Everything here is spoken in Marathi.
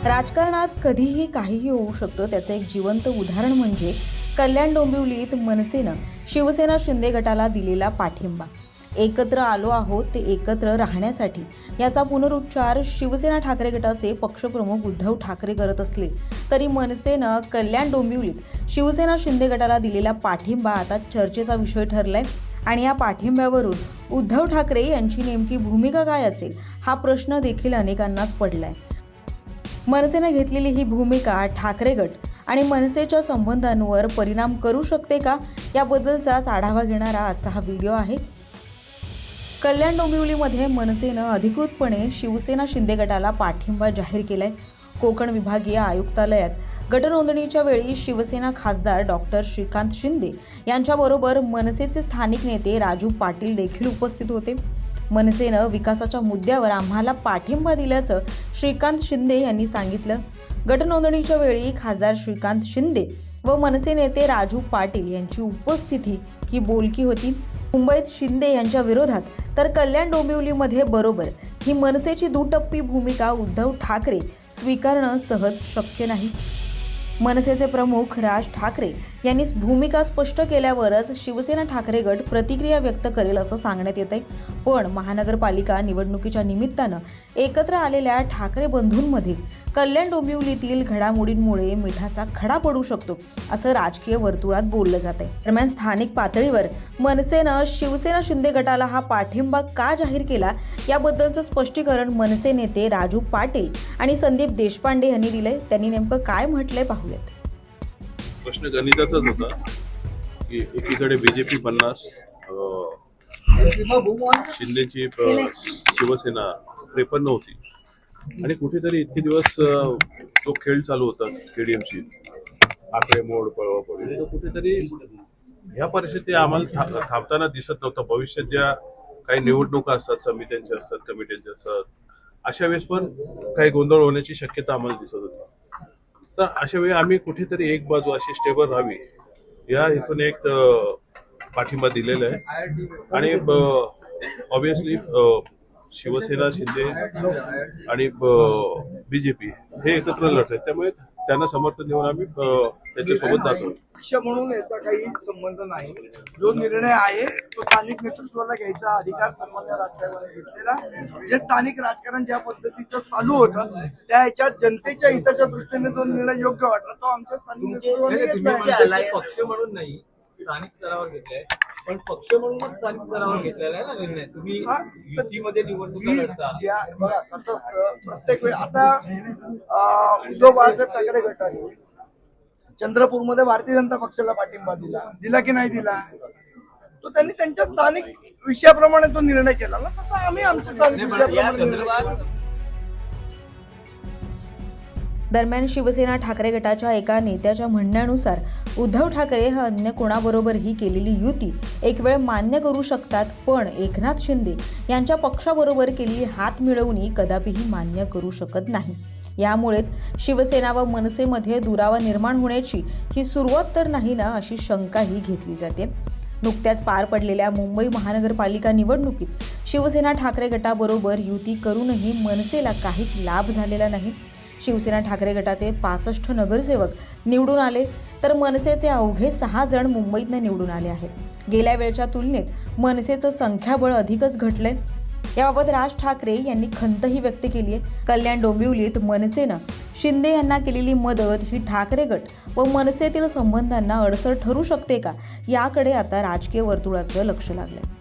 राजकारणात कधीही काहीही होऊ शकतं त्याचं एक जिवंत उदाहरण म्हणजे कल्याण डोंबिवलीत मनसेनं शिवसेना शिंदे गटाला दिलेला पाठिंबा. एकत्र आलो आहोत ते एकत्र राहण्यासाठी याचा पुनरुच्चार शिवसेना ठाकरे गटाचे पक्षप्रमुख उद्धव ठाकरे करत असले तरी मनसेनं कल्याण डोंबिवलीत शिवसेना शिंदे गटाला दिलेला पाठिंबा आता चर्चेचा विषय ठरलाय. आणि या पाठिंब्यावरून उद्धव ठाकरे यांची नेमकी भूमिका काय असेल हा प्रश्न देखील अनेकांनाच पडलाय. मनसेने घेतलेली ही भूमिका ठाकरे गट आणि मनसेच्या संबंधांवर परिणाम करू शकते का, याबद्दलचाच आढावा घेणारा आजचा हा व्हिडिओ आहे. कल्याण डोंबिवलीमध्ये मनसेनं अधिकृतपणे शिवसेना शिंदे गटाला पाठिंबा जाहीर केलाय. कोकण विभागीय आयुक्तालयात गटनोंदणीच्या वेळी शिवसेना खासदार डॉक्टर श्रीकांत शिंदे यांच्याबरोबर मनसेचे स्थानिक नेते राजू पाटील देखील उपस्थित होते. मनसेनं विकासाच्या मुद्द्यावर आम्हाला पाठिंबा दिल्याचं श्रीकांत शिंदे यांनी सांगितलं. गटनोंदणीच्या वेळी खासदार श्रीकांत शिंदे व मनसे नेते राजू पाटील यांची उपस्थिती ही बोलकी होती. मुंबईत शिंदे यांच्या विरोधात तर कल्याण डोंबिवलीमध्ये बरोबर ही मनसेची दुटप्पी भूमिका उद्धव ठाकरे स्वीकारणं सहज शक्य नाही. मनसेचे प्रमुख राज ठाकरे यांनी भूमिका स्पष्ट केल्यावरच शिवसेना ठाकरे गट प्रतिक्रिया व्यक्त करेल असं सांगण्यात येत आहे. पण महानगरपालिका निवडणुकीच्या निमित्तानं एकत्र आलेल्या ठाकरे बंधूंमध्ये कल्याण डोंबिवलीतील घडामोडींमुळे मिठाचा खडा पडू शकतो असं राजकीय वर्तुळात बोललं जात आहे. दरम्यान स्थानिक पातळीवर मनसेनं शिवसेना शिंदे गटाला हा पाठिंबा का जाहीर केला याबद्दलचं स्पष्टीकरण मनसे नेते राजू पाटील आणि संदीप देशपांडे यांनी दिलंय. त्यांनी नेमकं काय म्हटलंय पाहूयात. प्रश्न गणिताचाच होता की एकीकडे बीजेपी 50, शिंदेची शिवसेना 53 होती आणि कुठेतरी इतके दिवस जो खेळ चालू होता केडीएमसी आकडे मोड पळवापळी, कुठेतरी ह्या परिस्थिती आम्हाला थांबताना दिसत नव्हतं. भविष्यात ज्या काही निवडणुका असतात, समित्यांच्या असतात, कमिट्यांच्या असतात, अशा वेळेस पण काही गोंधळ होण्याची शक्यता आम्हाला दिसत होती. तर अशा वेळी आम्ही कुठेतरी एक बाजू अशी स्टेबल राहावी या इथून एक पाठिंबा दिलेला आहे. आणि ऑब्विसली शिवसेना शिंदे आणि बीजेपी हे एकत्र लढत आहेत, त्यामुळे त्यांना समर्थन देऊन आम्ही त्याच्यासोबत जातो. पक्ष म्हणून याचा काही संबंध नाही. जो निर्णय आहे तो स्थानिक नेतृत्वाला घ्यायचा अधिकार सर्वांना राजकारणाने घेतलेला. जे स्थानिक राजकारण ज्या पद्धतीचं चालू होतं त्या ह्याच्यात जनतेच्या हिताच्या दृष्टीने जो निर्णय योग्य वाटला तो आमच्या स्थानिक नेतृत्वाने घेतला. पक्ष म्हणून नाही, स्थानिक स्तरावर घेतलाय, पण पक्ष म्हणूनच स्थानिक स्तरावर घेतलेला आहे ना निर्णय. तुम्ही युतीमध्ये निवडणुका लढता. बघा कसं असतं, प्रत्येक वेळी आता उद्धव बाळासाहेब ठाकरे गटाने चंद्रपूरमध्ये भारतीय जनता पक्षाला पाठिंबा दिला की नाही दिला, तो त्यांनी त्यांच्या स्थानिक विषयाप्रमाणे तो निर्णय केला ना, तसं आम्ही आमच्या स्थानिक विषयाप्रमाणे. दरम्यान शिवसेना ठाकरे गटाच्या एका नेत्याच्या म्हणण्यानुसार उद्धव ठाकरे हा अन्य कोणाबरोबरही केलेली युती एक वेळ मान्य करू शकतात, पण एकनाथ शिंदे यांच्या पक्षाबरोबर केलेली हात मिळवणी कदापिही मान्य करू शकत नाही. यामुळेच शिवसेना व मनसेमध्ये दुरावा निर्माण होण्याची ही सुरुवात तर नाही ना, अशी शंकाही घेतली जाते. नुकत्याच पार पडलेल्या मुंबई महानगरपालिका निवडणुकीत शिवसेना ठाकरे गटाबरोबर युती करूनही मनसेला काहीच लाभ झालेला नाही. शिवसेना ठाकरे गटाचे 65 नगरसेवक निवडून आले तर मनसेचे अवघे 6 जण मुंबईतनं निवडून आले आहेत. गेल्या वेळच्या तुलनेत मनसेचं संख्याबळ अधिकच घटलंय. याबाबत राज ठाकरे यांनी खंतही व्यक्त केली आहे. कल्याण डोंबिवलीत मनसेनं शिंदे यांना केलेली मदत ही ठाकरे गट व मनसेतील संबंधांना अडसर ठरू शकते का, याकडे आता राजकीय वर्तुळाचं लक्ष लागलंय.